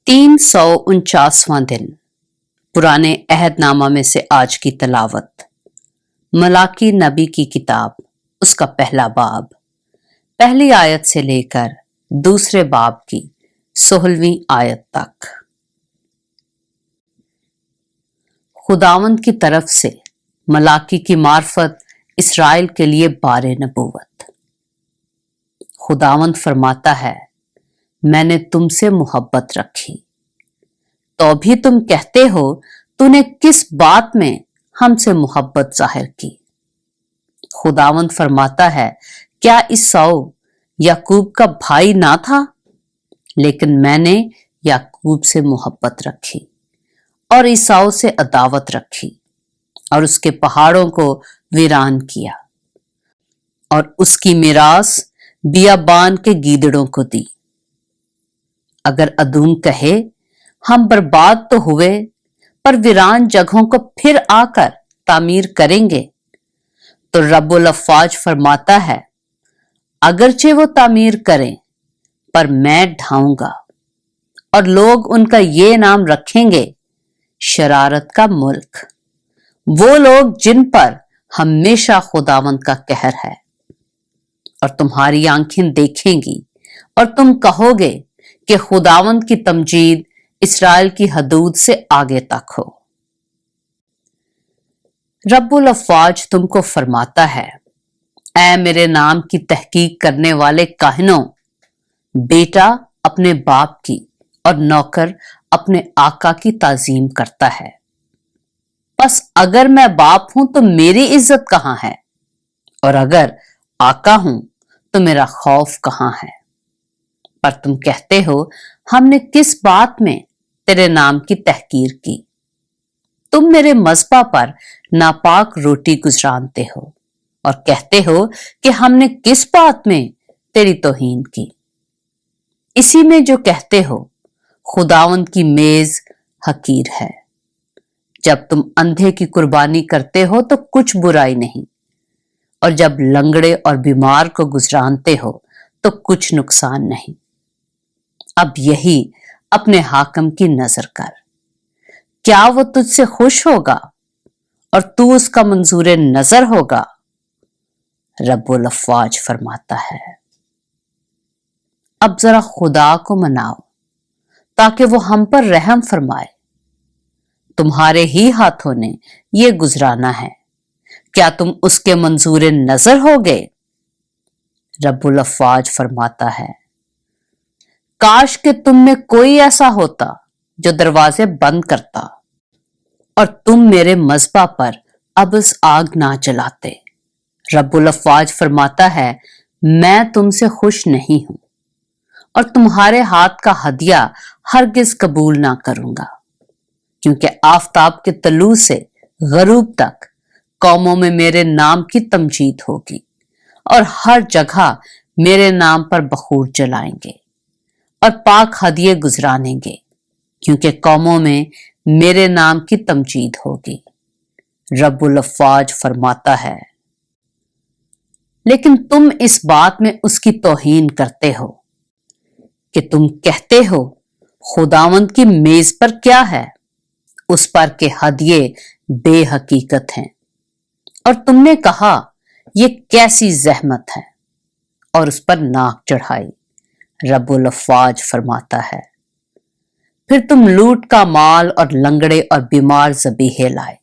349वां दिन पुराने अहदनामा में से आज की तलावत मलाकी नबी की किताब, उसका पहला बाब, पहली आयत से लेकर दूसरे बाब की 16वीं आयत तक। खुदावंद की तरफ से मलाकी की मार्फत इसराइल के लिए बारे नबूवत। खुदावंद फरमाता है, मैंने तुमसे मोहब्बत रखी, तो भी तुम कहते हो तूने किस बात में हमसे मोहब्बत जाहिर की। खुदावंद फरमाता है, क्या ईसाऊ याकूब का भाई ना था? लेकिन मैंने याकूब से मोहब्बत रखी और ईसाऊ से अदावत रखी और उसके पहाड़ों को वीरान किया और उसकी मिरास बियाबान के गीदड़ों को दी। अगर अदूम कहे हम बर्बाद तो हुए पर वीरान जगहों को फिर आकर तामीर करेंगे, तो रब्बुल अफ़वाज फरमाता है, अगरचे वो तामीर करें पर मैं ढाऊंगा और लोग उनका ये नाम रखेंगे, शरारत का मुल्क, वो लोग जिन पर हमेशा खुदावंद का कहर है। और तुम्हारी आंखें देखेंगी और तुम कहोगे कि खुदावंद की तमजीद इसराइल की हदूद से आगे तक हो। रब्बुल अफ़वाज तुमको फरमाता है, ऐ मेरे नाम की तहकीक करने वाले काहिनों, बेटा अपने बाप की और नौकर अपने आका की ताजीम करता है। बस अगर मैं बाप हूं तो मेरी इज्जत कहां है, और अगर आका हूं तो मेरा खौफ कहां है। पर तुम कहते हो हमने किस बात में तेरे नाम की तहकीर की। तुम मेरे मज़बा पर नापाक रोटी गुजरानते हो और कहते हो कि हमने किस बात में तेरी तौहीन की। इसी में जो कहते हो खुदावंद की मेज हकीर है। जब तुम अंधे की कुर्बानी करते हो तो कुछ बुराई नहीं, और जब लंगड़े और बीमार को गुजरानते हो तो कुछ नुकसान नहीं। अब यही अपने हाकम की नजर कर, क्या वो तुझसे खुश होगा और तू उसका मंजूर नजर होगा? रब्बुल अफ़वाज फरमाता है। अब जरा खुदा को मनाओ ताकि वो हम पर रहम फरमाए। तुम्हारे ही हाथों ने ये गुजराना है, क्या तुम उसके मंजूर नजर होगे? रब्बुल अफ़वाज फरमाता है, काश कि तुम में कोई ऐसा होता जो दरवाजे बंद करता और तुम मेरे मज़बा पर अबस आग ना जलाते। रब्बुल अफ़वाज फरमाता है, मैं तुमसे खुश नहीं हूं और तुम्हारे हाथ का हदिया हरगिज कबूल ना करूंगा, क्योंकि आफताब के तलू से गरूब तक कौमों में मेरे नाम की तमजीद होगी और हर जगह मेरे नाम पर बखूर जलाएंगे और पाक हदिये गुजरानेंगे, क्योंकि कौमों में मेरे नाम की तमजीद होगी। रब्बुल अफ़वाज फरमाता है, लेकिन तुम इस बात में उसकी तौहीन करते हो कि तुम कहते हो खुदावंद की मेज पर क्या है, उस पर के हदिये बेहकीकत हैं, और तुमने कहा ये कैसी जहमत है और उस पर नाक चढ़ाई। रब्बुल अफ़वाज फरमाता है, फिर तुम लूट का माल और लंगड़े और बीमार ज़बीहे लाए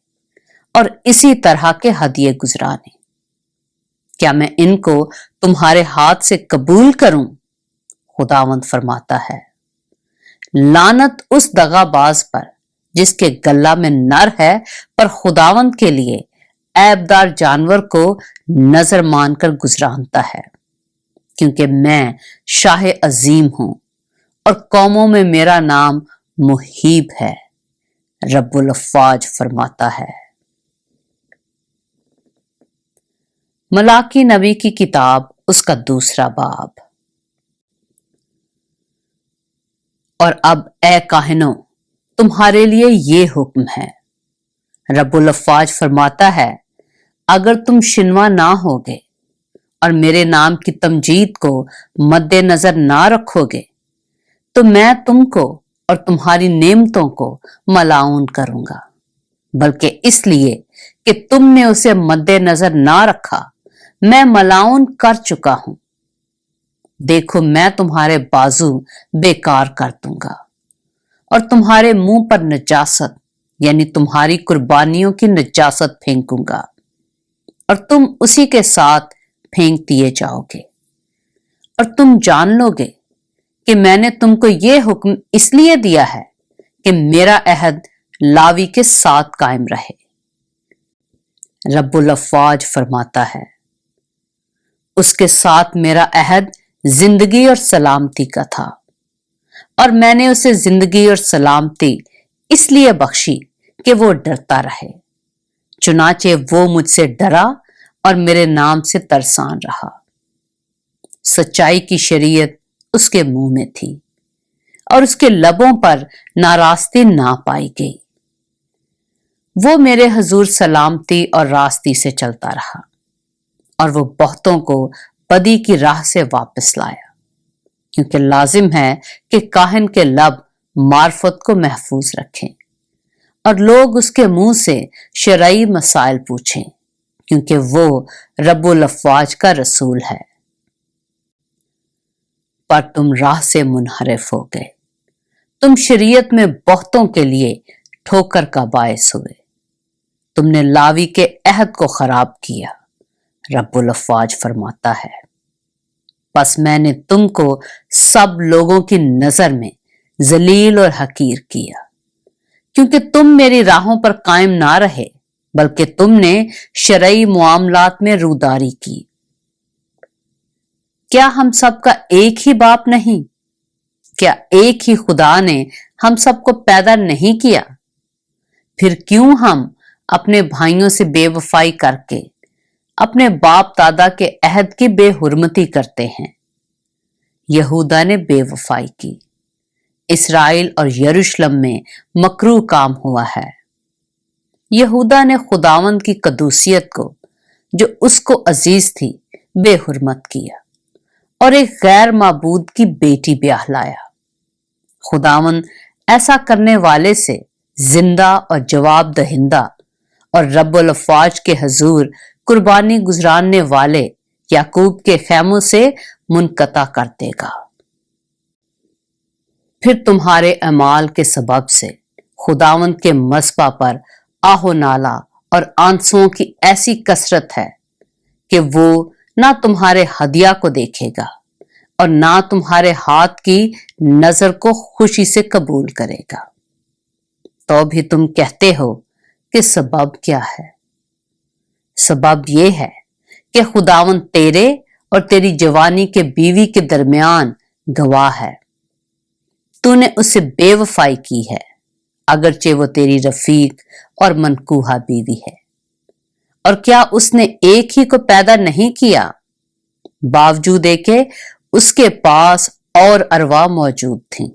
और इसी तरह के हदिये गुजराने। क्या मैं इनको तुम्हारे हाथ से कबूल करूं? खुदावंद फरमाता है, लानत उस दगाबाज पर जिसके गला में नर है पर खुदावंद के लिए ऐबदार जानवर को नजर मानकर गुजरानता है, क्योंकि मैं शाह अजीम हूं और कौमों में मेरा नाम मुहीब है। रब्बुल अफ़वाज फरमाता है। मलाकी नबी की किताब, उसका दूसरा बाब। और अब ए काहिनों, तुम्हारे लिए ये हुक्म है। रब्बुल अफ़वाज फरमाता है, अगर तुम शिनवा ना होगे और मेरे नाम की तमजीद को मद्देनजर ना रखोगे, तो मैं तुमको और اور تمہاری نعمتوں کو ملعون کروں گا، بلکہ اس لیے کہ تم نے اسے مد نظر نہ رکھا، میں ملعون کر چکا ہوں۔ دیکھو میں تمہارے بازو بیکار کر دوں گا اور تمہارے منہ پر نجاست یعنی تمہاری قربانیوں کی نجاست پھینکوں گا، اور تم اسی کے ساتھ پھینک دیے جاؤ گے، اور تم جان لو گے کہ میں نے تم کو یہ حکم اس لیے دیا ہے کہ میرا عہد لاوی کے ساتھ قائم رہے۔ رب الافواج فرماتا ہے، اس کے ساتھ میرا عہد زندگی اور سلامتی کا تھا، اور میں نے اسے زندگی اور سلامتی اس لیے بخشی کہ وہ ڈرتا رہے، چنانچہ وہ مجھ سے ڈرا اور میرے نام سے ترسان رہا۔ سچائی کی شریعت اس کے منہ میں تھی اور اس کے لبوں پر ناراستی نہ پائی گئی۔ وہ میرے حضور سلامتی اور راستی سے چلتا رہا، اور وہ بہتوں کو بدی کی راہ سے واپس لایا، کیونکہ لازم ہے کہ کاہن کے لب معرفت کو محفوظ رکھیں اور لوگ اس کے منہ سے شرعی مسائل پوچھیں، کیونکہ وہ رب الافواج کا رسول ہے۔ پر تم راہ سے منحرف ہو گئے، تم شریعت میں بہتوں کے لیے ٹھوکر کا باعث ہوئے، تم نے لاوی کے عہد کو خراب کیا، رب الافواج فرماتا ہے۔ پس میں نے تم کو سب لوگوں کی نظر میں ذلیل اور حقیر کیا، کیونکہ تم میری راہوں پر قائم نہ رہے، بلکہ تم نے شرعی معاملات میں روداری کی۔ کیا ہم سب کا ایک ہی باپ نہیں؟ کیا ایک ہی خدا نے ہم سب کو پیدا نہیں کیا؟ پھر کیوں ہم اپنے بھائیوں سے بے وفائی کر کے اپنے باپ دادا کے عہد کی بے حرمتی کرتے ہیں؟ یہودا نے بے وفائی کی، اسرائیل اور یروشلم میں مکروہ کام ہوا ہے۔ یہودا نے خداوند کی قدوسیت کو جو اس کو عزیز تھی بے حرمت کیا اور ایک غیر معبود کی بیٹی بیاہ لایا۔ خداوند ایسا کرنے والے سے زندہ اور جواب دہندہ اور رب الافواج کے حضور قربانی گزراننے والے یعقوب کے خیموں سے منقطع کر دے گا۔ پھر تمہارے اعمال کے سبب سے خداوند کے مذبح پر آہ و نالہ اور آنسوؤں کی ایسی کثرت ہے کہ وہ نہ تمہارے ہدیہ کو دیکھے گا اور نہ تمہارے ہاتھ کی نظر کو خوشی سے قبول کرے گا۔ تو بھی تم کہتے ہو کہ سبب کیا ہے؟ سبب یہ ہے کہ خداوند تیرے اور تیری جوانی کے بیوی کے درمیان گواہ ہے، تو نے اس سے بے وفائی کی ہے، اگرچہ وہ تیری رفیق اور منکوحہ بیوی ہے۔ اور کیا اس نے ایک ہی کو پیدا نہیں کیا؟ باوجود کہ اس کے پاس اور ارواح موجود تھیں۔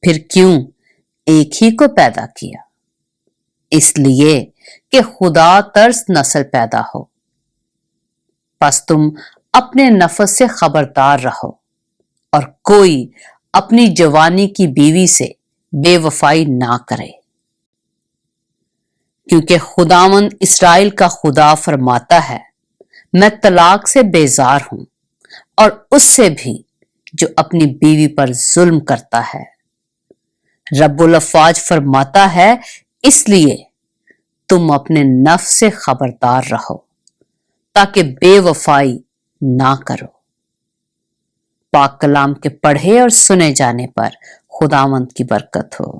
پھر کیوں ایک ہی کو پیدا کیا؟ اس لیے کہ خدا ترس نسل پیدا ہو۔ پس تم اپنے نفس سے خبردار رہو اور کوئی اپنی جوانی کی بیوی سے بے وفائی نہ کرے، کیونکہ خداوند اسرائیل کا خدا فرماتا ہے، میں طلاق سے بیزار ہوں اور اس سے بھی جو اپنی بیوی پر ظلم کرتا ہے۔ رب الافواج فرماتا ہے، اس لیے تم اپنے نفس سے خبردار رہو تاکہ بے وفائی نہ کرو۔ پاک کلام کے پڑھے اور سنے جانے پر خداوند کی برکت ہو۔